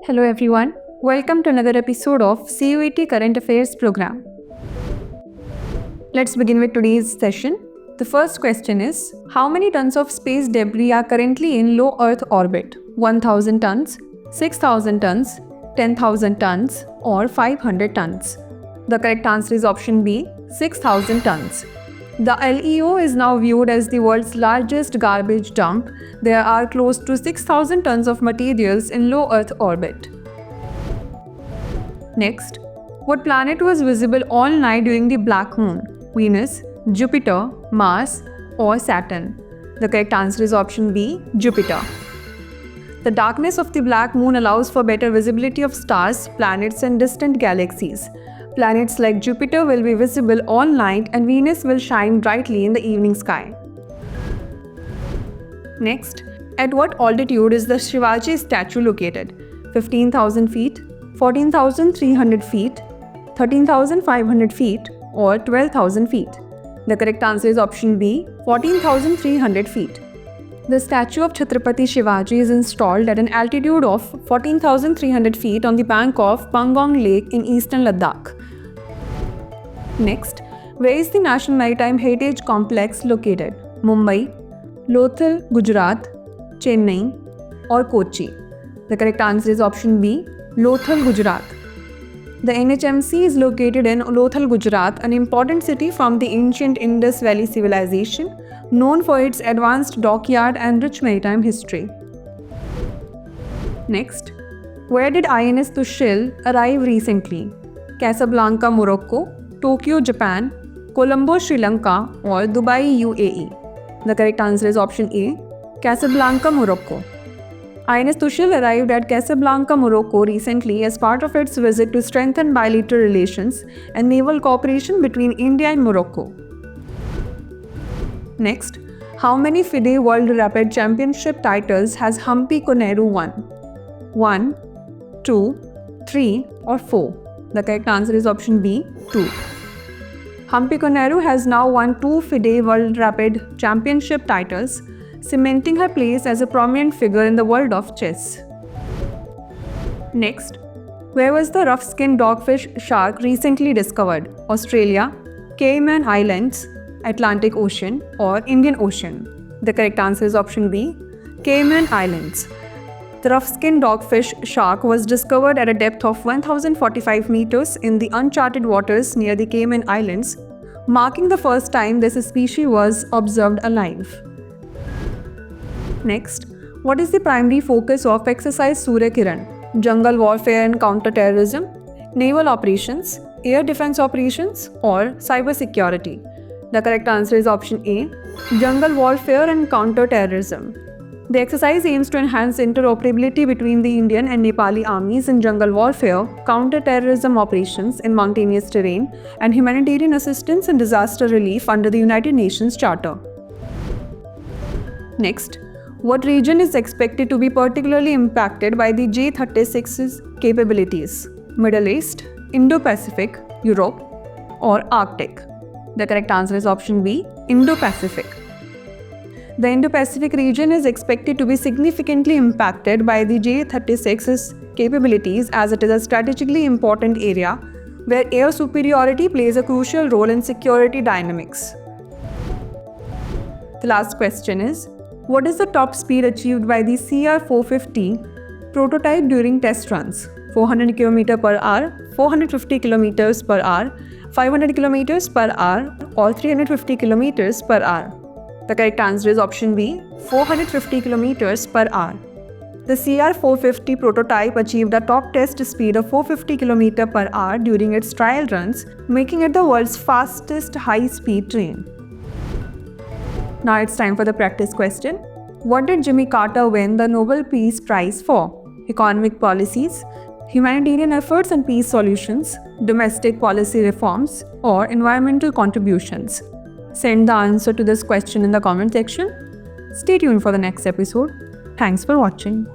Hello everyone, welcome to another episode of CUET Current Affairs program. Let's begin with today's session. The first question is, how many tons of space debris are currently in low Earth orbit? 1000 tons, 6000 tons, 10,000 tons or 500 tons? The correct answer is option B, 6000 tons. The LEO is now viewed as the world's largest garbage dump. There are close to 6,000 tons of materials in low Earth orbit. Next, what planet was visible all night during the black moon? Venus, Jupiter, Mars or Saturn? The correct answer is option B, Jupiter. The darkness of the black moon allows for better visibility of stars, planets and distant galaxies. Planets like Jupiter will be visible all night and Venus will shine brightly in the evening sky. Next, at what altitude is the Shivaji statue located? 15,000 feet, 14,300 feet, 13,500 feet or 12,000 feet? The correct answer is option B, 14,300 feet. The statue of Chhatrapati Shivaji is installed at an altitude of 14,300 feet on the bank of Pangong Lake in eastern Ladakh. Next, where is the National Maritime Heritage Complex located? Mumbai, Lothal, Gujarat, Chennai or Kochi? The correct answer is option B, Lothal, Gujarat. The NHMC is located in Lothal, Gujarat, an important city from the ancient Indus Valley civilization, known for its advanced dockyard and rich maritime history. Next, where did INS Tushil arrive recently? Casablanca, Morocco, Tokyo, Japan, Colombo, Sri Lanka or Dubai, UAE? The correct answer is option A, Casablanca, Morocco. INS Tushil arrived at Casablanca, Morocco recently as part of its visit to strengthen bilateral relations and naval cooperation between India and Morocco. Next, how many FIDE World Rapid Championship titles has Humpy Koneru won? 1, 2, 3 or 4? The correct answer is option B, 2. Humpy Koneru has now won 2 FIDE World Rapid Championship titles, cementing her place as a prominent figure in the world of chess. Next, where was the rough-skinned dogfish shark recently discovered? Australia, Cayman Islands, Atlantic Ocean or Indian Ocean? The correct answer is option B, Cayman Islands. The rough-skinned dogfish shark was discovered at a depth of 1,045 meters in the uncharted waters near the Cayman Islands, marking the first time this species was observed alive. Next, what is the primary focus of Exercise Surya Kiran? Jungle warfare and counter-terrorism, naval operations, air defense operations or cybersecurity? The correct answer is option A, jungle warfare and counter-terrorism. The exercise aims to enhance interoperability between the Indian and Nepali armies in jungle warfare, counter-terrorism operations in mountainous terrain, and humanitarian assistance and disaster relief under the United Nations Charter. Next, what region is expected to be particularly impacted by the J-36's capabilities? Middle East, Indo-Pacific, Europe, or Arctic? The correct answer is option B, Indo-Pacific. The Indo-Pacific region is expected to be significantly impacted by the J-36's capabilities as it is a strategically important area where air superiority plays a crucial role in security dynamics. The last question is, what is the top speed achieved by the CR-450 prototype during test runs? 400 km per hour, 450 km per hour, 500 km per hour or 350 km per hour? The correct answer is option B, 450 km per hour. The CR-450 prototype achieved a top test speed of 450 km per hour during its trial runs, making it the world's fastest high-speed train. Now it's time for the practice question. What did Jimmy Carter win the Nobel Peace Prize for? Economic policies, humanitarian efforts and peace solutions, domestic policy reforms, or environmental contributions? Send the answer to this question in the comment section. Stay tuned for the next episode. Thanks for watching.